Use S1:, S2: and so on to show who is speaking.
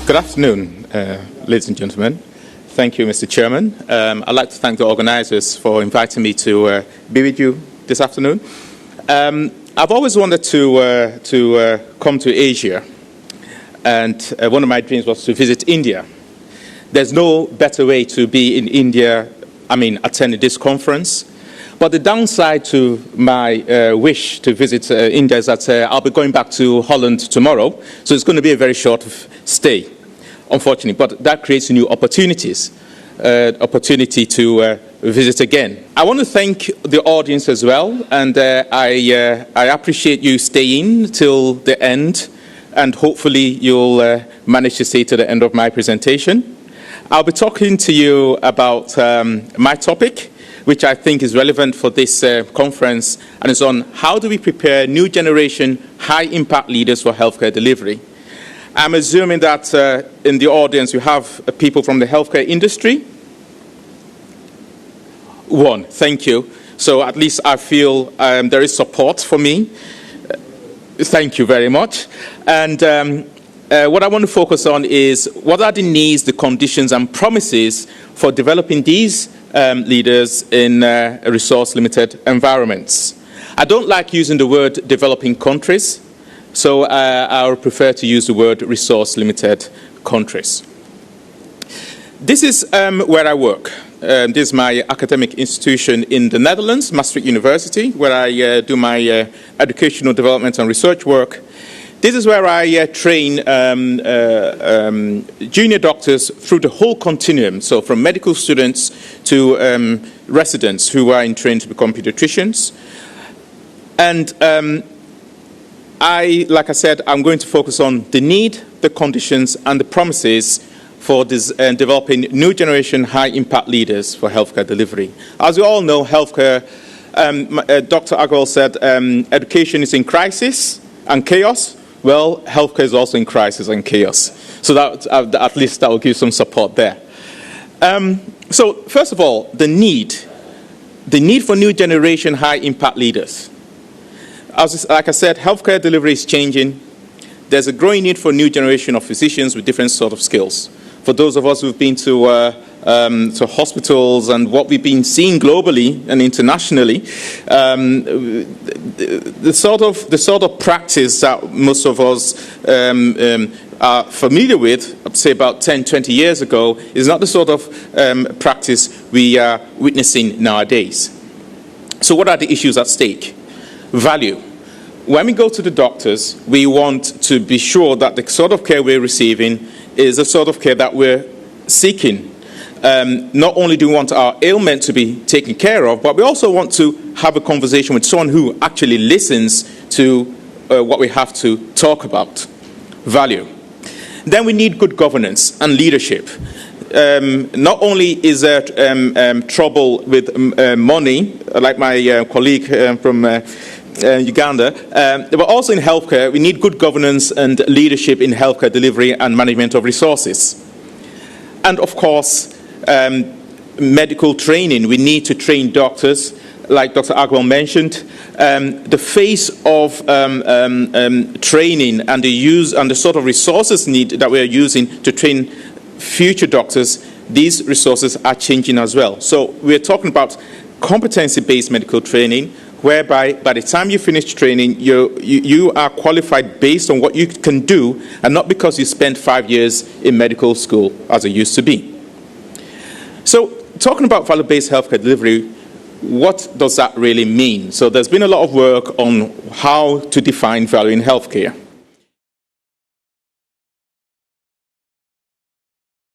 S1: Good afternoon, ladies and gentlemen. Thank you, Mr. Chairman. I'd like to thank the organizers for inviting me to be with you this afternoon. I've always wanted to come to Asia, and one of my dreams was to visit India. There's no better way to be in India, attending this conference. But the downside to my wish to visit India is that I'll be going back to Holland tomorrow, so it's going to be a very short stay, unfortunately. But that creates new opportunities, opportunity to visit again. I want to thank the audience as well, and I appreciate you staying till the end, and hopefully you'll manage to stay to the end of my presentation. I'll be talking to you about my topic, which I think is relevant for this conference, and it's on how do we prepare new generation high-impact leaders for healthcare delivery. I'm assuming that in the audience you have people from the healthcare industry. One, thank you. So at least I feel there is support for me. Thank you very much. And what I want to focus on is what are the needs, the conditions and promises for developing these leaders in resource-limited environments. I don't like using the word developing countries, so I would prefer to use the word resource-limited countries. This is where I work. This is my academic institution in the Netherlands, Maastricht University, where I do my educational development and research work. This is where I train junior doctors through the whole continuum, so from medical students to residents who are in training to become pediatricians. And like I said, I'm going to focus on the need, the conditions, and the promises for this, developing new generation high-impact leaders for healthcare delivery. As we all know, healthcare, Dr. Agarwal said, education is in crisis and chaos. Well, healthcare is also in crisis and chaos. So that, at least that will give some support there. So first of all, the need for new generation high-impact leaders. Like I said, healthcare delivery is changing. There's a growing need for a new generation of physicians with different sort of skills. For those of us who've been to hospitals and what we've been seeing globally and internationally, the sort of practice that most of us are familiar with, I'd say about 10, 20 years ago, is not the sort of practice we are witnessing nowadays. So what are the issues at stake? Value. When we go to the doctors, we want to be sure that the sort of care we're receiving is the sort of care that we're seeking. Not only do we want our ailment to be taken care of, but we also want to have a conversation with someone who actually listens to what we have to talk about. Value. Then we need good governance and leadership. Not only is there trouble with money, like my colleague from Uganda, but also in healthcare, we need good governance and leadership in healthcare delivery and management of resources. And of course, medical training. We need to train doctors, like Dr. Agarwal mentioned. The face of training and the use and the sort of resources that we are using to train future doctors, these resources are changing as well. So we're talking about competency-based medical training, whereby by the time you finish training, you are qualified based on what you can do, and not because you spent 5 years in medical school, as it used to be. So talking about value-based healthcare delivery, what does that really mean? So there's been a lot of work on how to define value in healthcare.